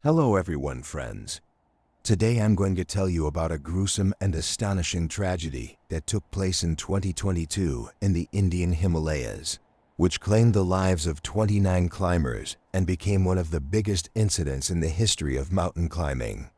Hello everyone, friends. Today I'm going to tell you about a gruesome and astonishing tragedy that took place in 2022 in the Indian Himalayas, which claimed the lives of 29 climbers and became one of the biggest incidents in the history of mountain climbing.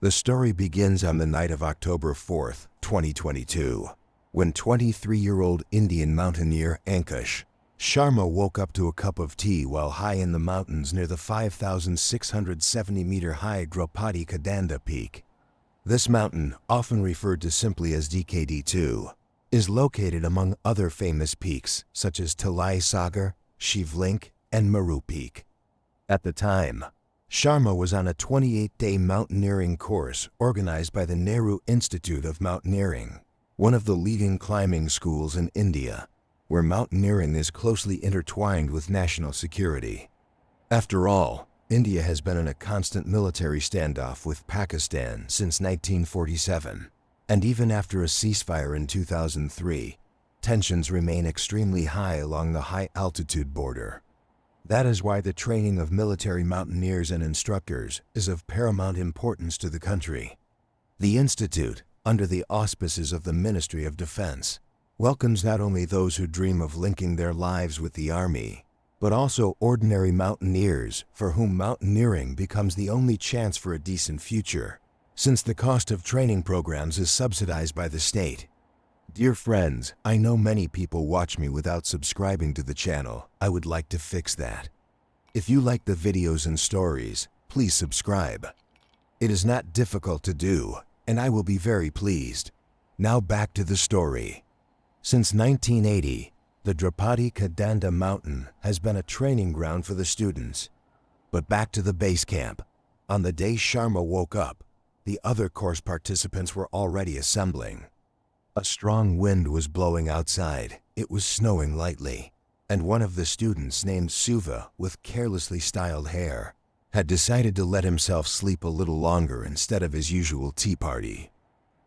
The story begins on the night of October 4th, 2022, when 23-year-old Indian mountaineer Ankush Sharma woke up to a cup of tea while high in the mountains near the 5,670-meter high Draupadi Ka Danda peak. This mountain, often referred to simply as DKD2, is located among other famous peaks such as Talai Sagar, Shivlink, and Meru Peak. At the time, Sharma was on a 28-day mountaineering course organized by the Nehru Institute of Mountaineering, one of the leading climbing schools in India, where mountaineering is closely intertwined with national security. After all, India has been in a constant military standoff with Pakistan since 1947, and even after a ceasefire in 2003, tensions remain extremely high along the high-altitude border. That is why the training of military mountaineers and instructors is of paramount importance to the country. The Institute, under the auspices of the Ministry of Defense, welcomes not only those who dream of linking their lives with the Army, but also ordinary mountaineers for whom mountaineering becomes the only chance for a decent future, since the cost of training programs is subsidized by the state. Dear friends, I know many people watch me without subscribing to the channel. I would like to fix that. If you like the videos and stories, please subscribe. It is not difficult to do, and I will be very pleased. Now back to the story. Since 1980, the Draupadi Ka Danda mountain has been a training ground for the students. But back to the base camp. On the day Sharma woke up, the other course participants were already assembling. A strong wind was blowing outside. It was snowing lightly, and one of the students, named Suva, with carelessly styled hair, had decided to let himself sleep a little longer instead of his usual tea party.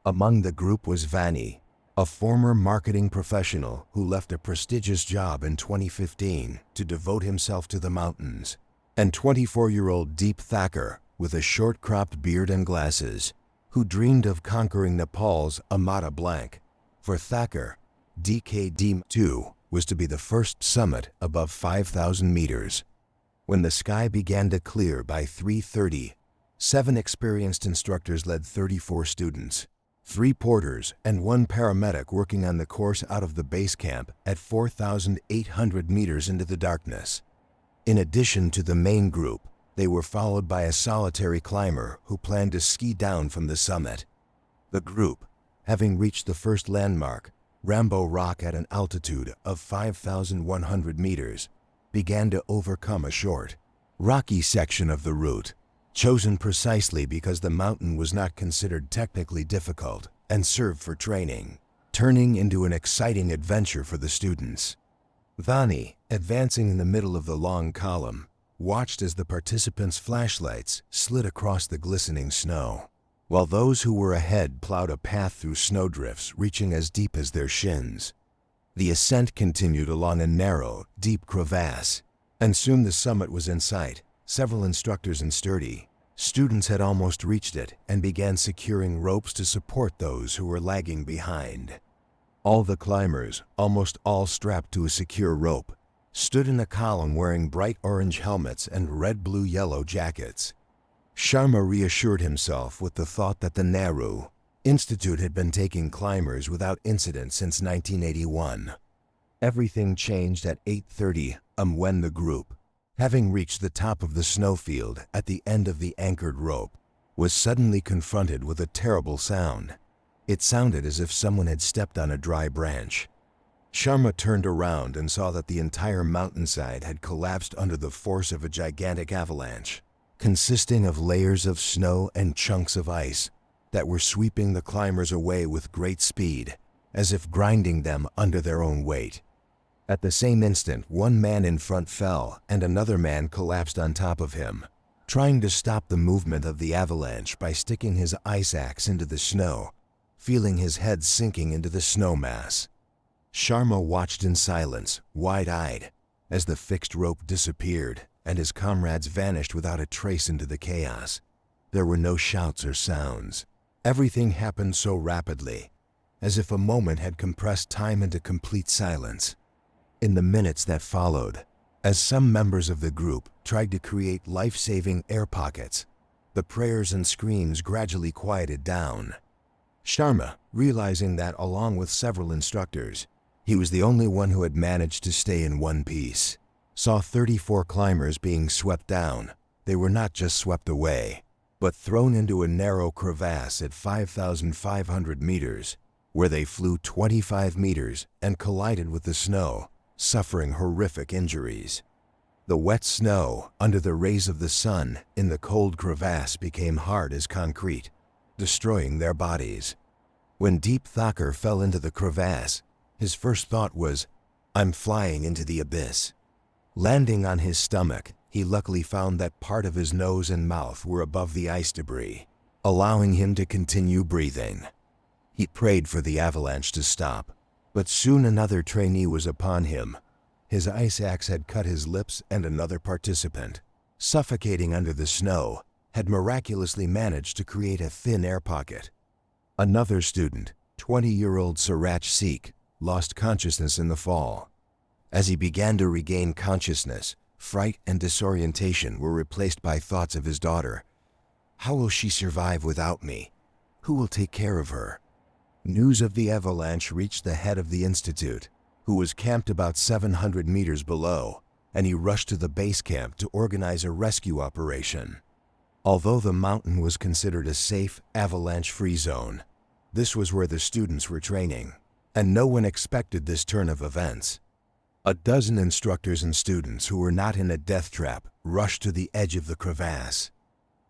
Among the group was Vani, a former marketing professional who left a prestigious job in 2015 to devote himself to the mountains, and 24-year-old Deep Thakur, with a short-cropped beard and glasses, who dreamed of conquering Nepal's Amata Blank. For Thakur, DKD2 was to be the first summit above 5,000 meters. When the sky began to clear by 3:30, 7 experienced instructors led 34 students, 3 porters, and 1 paramedic working on the course out of the base camp at 4,800 meters into the darkness. In addition to the main group, they were followed by a solitary climber who planned to ski down from the summit. The group, having reached the first landmark, Rambo Rock at an altitude of 5,100 meters, began to overcome a short, rocky section of the route, chosen precisely because the mountain was not considered technically difficult and served for training, turning into an exciting adventure for the students. Vani, advancing in the middle of the long column, watched as the participants' flashlights slid across the glistening snow, while those who were ahead plowed a path through snowdrifts reaching as deep as their shins. The ascent continued along a narrow, deep crevasse, and soon the summit was in sight. Several instructors and sturdy students had almost reached it and began securing ropes to support those who were lagging behind. All the climbers, almost all strapped to a secure rope, stood in a column wearing bright orange helmets and red-blue-yellow jackets. Sharma reassured himself with the thought that the Nehru Institute had been taking climbers without incident since 1981. Everything changed at 8:30 when the group, having reached the top of the snowfield at the end of the anchored rope, was suddenly confronted with a terrible sound. It sounded as if someone had stepped on a dry branch. Sharma turned around and saw that the entire mountainside had collapsed under the force of a gigantic avalanche, consisting of layers of snow and chunks of ice that were sweeping the climbers away with great speed, as if grinding them under their own weight. At the same instant, one man in front fell and another man collapsed on top of him, trying to stop the movement of the avalanche by sticking his ice axe into the snow, feeling his head sinking into the snow mass. Sharma watched in silence, wide-eyed, as the fixed rope disappeared and his comrades vanished without a trace into the chaos. There were no shouts or sounds. Everything happened so rapidly, as if a moment had compressed time into complete silence. In the minutes that followed, as some members of the group tried to create life-saving air pockets, the prayers and screams gradually quieted down. Sharma, realizing that along with several instructors, he was the only one who had managed to stay in one piece, saw 34 climbers being swept down. They were not just swept away, but thrown into a narrow crevasse at 5,500 meters, where they flew 25 meters and collided with the snow, suffering horrific injuries. The wet snow under the rays of the sun in the cold crevasse became hard as concrete, destroying their bodies. When Deep Thakur fell into the crevasse, his first thought was, "I'm flying into the abyss." Landing on his stomach, he luckily found that part of his nose and mouth were above the ice debris, allowing him to continue breathing. He prayed for the avalanche to stop, but soon another trainee was upon him. His ice axe had cut his lips, and another participant, suffocating under the snow, had miraculously managed to create a thin air pocket. Another student, 20-year-old Suraj Sikh, lost consciousness in the fall. As he began to regain consciousness, fright and disorientation were replaced by thoughts of his daughter. How will she survive without me? Who will take care of her? News of the avalanche reached the head of the institute, who was camped about 700 meters below, and he rushed to the base camp to organize a rescue operation. Although the mountain was considered a safe, avalanche-free zone, this was where the students were training, and no one expected this turn of events. A dozen instructors and students who were not in a death trap rushed to the edge of the crevasse.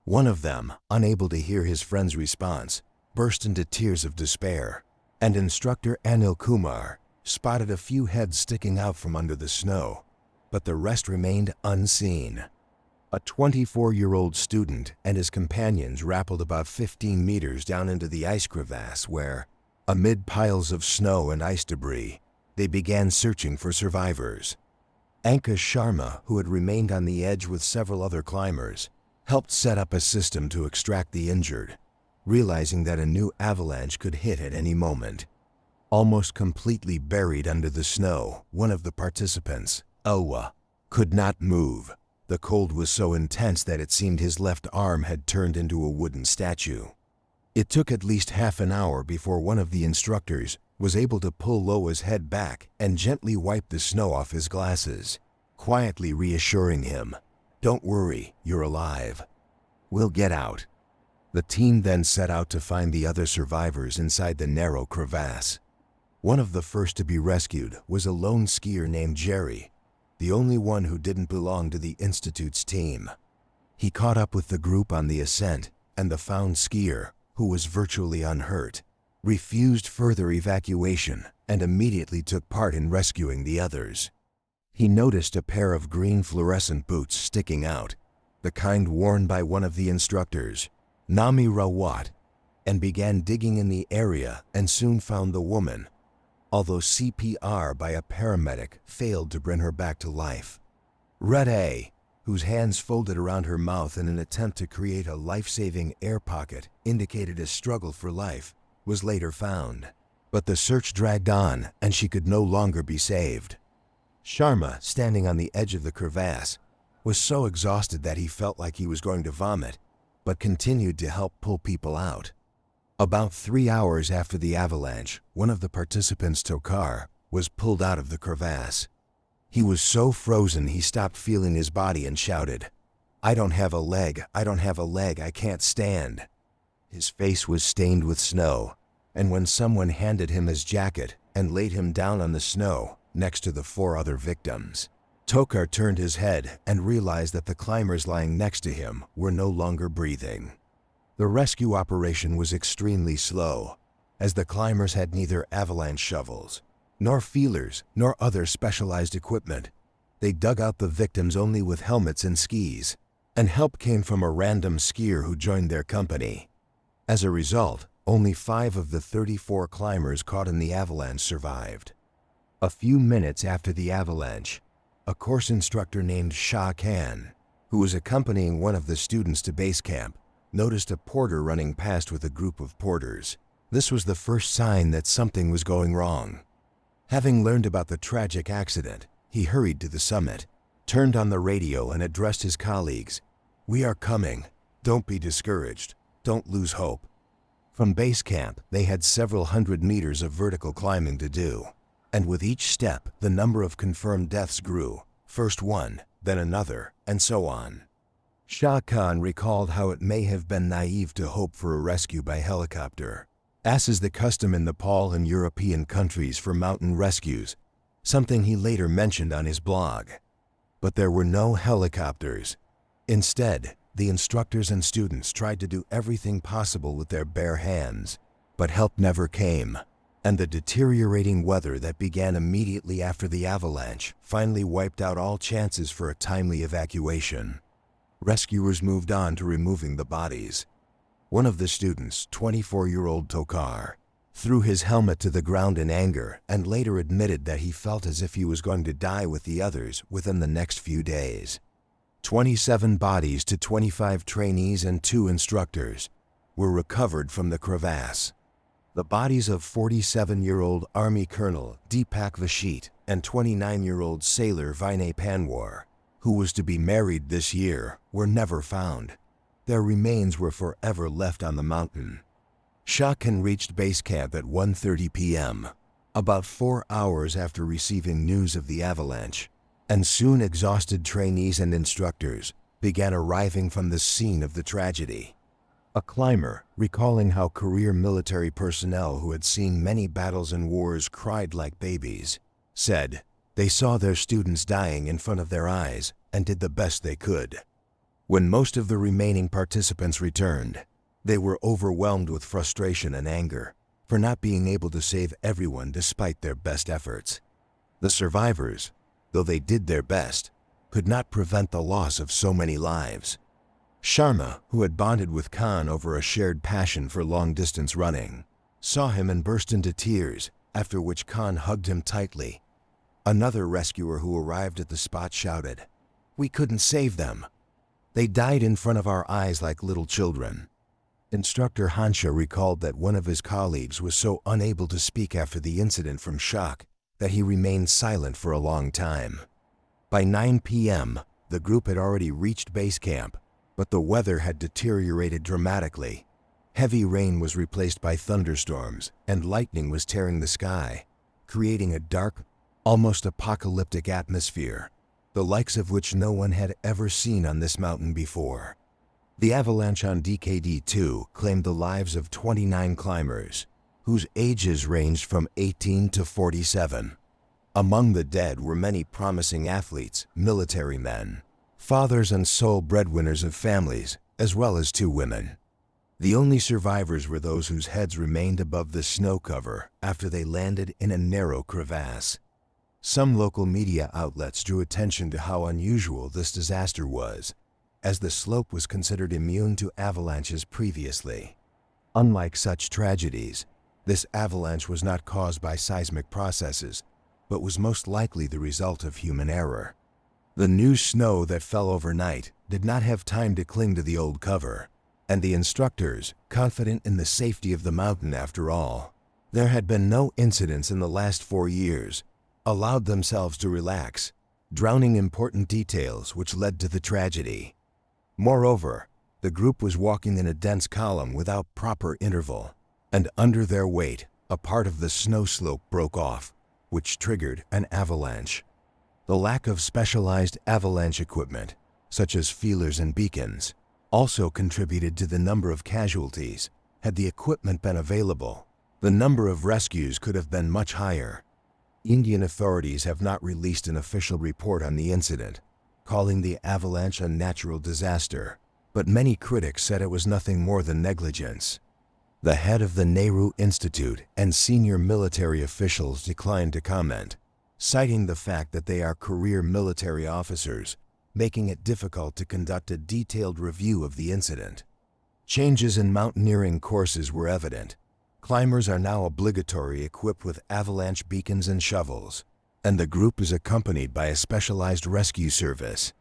One of them, unable to hear his friend's response, burst into tears of despair, and instructor Anil Kumar spotted a few heads sticking out from under the snow, but the rest remained unseen. A 24-year-old student and his companions rappelled about 15 meters down into the ice crevasse where, amid piles of snow and ice debris, they began searching for survivors. Ankush Sharma, who had remained on the edge with several other climbers, helped set up a system to extract the injured, realizing that a new avalanche could hit at any moment. Almost completely buried under the snow, one of the participants, Alwa, could not move. The cold was so intense that it seemed his left arm had turned into a wooden statue. It took at least half an hour before one of the instructors was able to pull Loa's head back and gently wipe the snow off his glasses, quietly reassuring him, "Don't worry, you're alive. We'll get out." The team then set out to find the other survivors inside the narrow crevasse. One of the first to be rescued was a lone skier named Jerry, the only one who didn't belong to the Institute's team. He caught up with the group on the ascent, and the found skier, who was virtually unhurt, refused further evacuation and immediately took part in rescuing the others. He noticed a pair of green fluorescent boots sticking out, the kind worn by one of the instructors, Nami Rawat, and began digging in the area and soon found the woman, although CPR by a paramedic failed to bring her back to life. Red A, whose hands folded around her mouth in an attempt to create a life-saving air pocket indicated a struggle for life, was later found. But the search dragged on and she could no longer be saved. Sharma, standing on the edge of the crevasse, was so exhausted that he felt like he was going to vomit, but continued to help pull people out. About 3 hours after the avalanche, one of the participants, Tokar, was pulled out of the crevasse. He was so frozen he stopped feeling his body and shouted, "I don't have a leg, I don't have a leg, I can't stand." His face was stained with snow, and when someone handed him his jacket and laid him down on the snow next to the 4 other victims, Tokar turned his head and realized that the climbers lying next to him were no longer breathing. The rescue operation was extremely slow, as the climbers had neither avalanche shovels, nor feelers, nor other specialized equipment. They dug out the victims only with helmets and skis, and help came from a random skier who joined their company. As a result, only 5 of the 34 climbers caught in the avalanche survived. A few minutes after the avalanche, a course instructor named Shah Khan, who was accompanying one of the students to base camp, noticed a porter running past with a group of porters. This was the first sign that something was going wrong. Having learned about the tragic accident, he hurried to the summit, turned on the radio and addressed his colleagues. "We are coming. Don't be discouraged. Don't lose hope." From base camp, they had several hundred meters of vertical climbing to do. And with each step, the number of confirmed deaths grew, first one, then another, and so on. Shah Khan recalled how it may have been naive to hope for a rescue by helicopter, as is the custom in Nepal and European countries for mountain rescues, something he later mentioned on his blog. But there were no helicopters. Instead, the instructors and students tried to do everything possible with their bare hands, but help never came, and the deteriorating weather that began immediately after the avalanche finally wiped out all chances for a timely evacuation. Rescuers moved on to removing the bodies. One of the students, 24-year-old Tokar, threw his helmet to the ground in anger and later admitted that he felt as if he was going to die with the others within the next few days. 27 bodies to 25 trainees and 2 instructors were recovered from the crevasse. The bodies of 47-year-old Army Colonel Deepak Vashit and 29-year-old sailor Vinay Panwar, who was to be married this year, were never found. Their remains were forever left on the mountain. Shah Khan reached base camp at 1:30 p.m., about 4 hours after receiving news of the avalanche, and soon exhausted trainees and instructors began arriving from the scene of the tragedy. A climber, recalling how career military personnel who had seen many battles and wars cried like babies, said they saw their students dying in front of their eyes and did the best they could. When most of the remaining participants returned, they were overwhelmed with frustration and anger for not being able to save everyone despite their best efforts. The survivors, though they did their best, could not prevent the loss of so many lives. Sharma, who had bonded with Khan over a shared passion for long-distance running, saw him and burst into tears, after which Khan hugged him tightly. Another rescuer who arrived at the spot shouted, "We couldn't save them. They died in front of our eyes like little children." Instructor Hansha recalled that one of his colleagues was so unable to speak after the incident from shock that he remained silent for a long time. By 9 p.m., the group had already reached base camp, but the weather had deteriorated dramatically. Heavy rain was replaced by thunderstorms, and lightning was tearing the sky, creating a dark, almost apocalyptic atmosphere, the likes of which no one had ever seen on this mountain before. The avalanche on DKD-2 claimed the lives of 29 climbers, whose ages ranged from 18 to 47. Among the dead were many promising athletes, military men, fathers and sole breadwinners of families, as well as 2 women. The only survivors were those whose heads remained above the snow cover after they landed in a narrow crevasse. Some local media outlets drew attention to how unusual this disaster was, as the slope was considered immune to avalanches previously. Unlike such tragedies, this avalanche was not caused by seismic processes, but was most likely the result of human error. The new snow that fell overnight did not have time to cling to the old cover, and the instructors, confident in the safety of the mountain after all, there had been no incidents in the last 4 years, allowed themselves to relax, drowning important details which led to the tragedy. Moreover, the group was walking in a dense column without proper interval, and under their weight, a part of the snow slope broke off, which triggered an avalanche. The lack of specialized avalanche equipment, such as feelers and beacons, also contributed to the number of casualties. Had the equipment been available, the number of rescues could have been much higher. Indian authorities have not released an official report on the incident, calling the avalanche a natural disaster, but many critics said it was nothing more than negligence. The head of the Nehru Institute and senior military officials declined to comment, citing the fact that they are career military officers, making it difficult to conduct a detailed review of the incident. Changes in mountaineering courses were evident. Climbers are now obligatory equipped with avalanche beacons and shovels, and the group is accompanied by a specialized rescue service.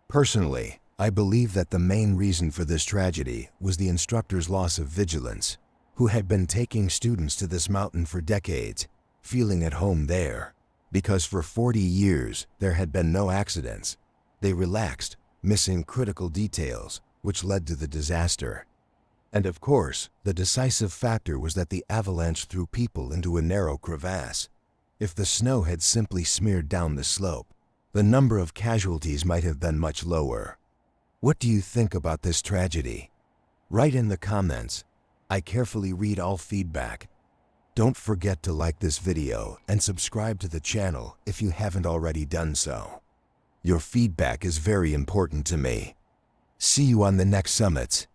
Personally, I believe that the main reason for this tragedy was the instructor's loss of vigilance, who had been taking students to this mountain for decades, feeling at home there. Because for 40 years there had been no accidents, they relaxed, missing critical details, which led to the disaster. And of course, the decisive factor was that the avalanche threw people into a narrow crevasse. If the snow had simply smeared down the slope, the number of casualties might have been much lower. What do you think about this tragedy? Write in the comments. I carefully read all feedback. Don't forget to like this video and subscribe to the channel if you haven't already done so. Your feedback is very important to me. See you on the next summits.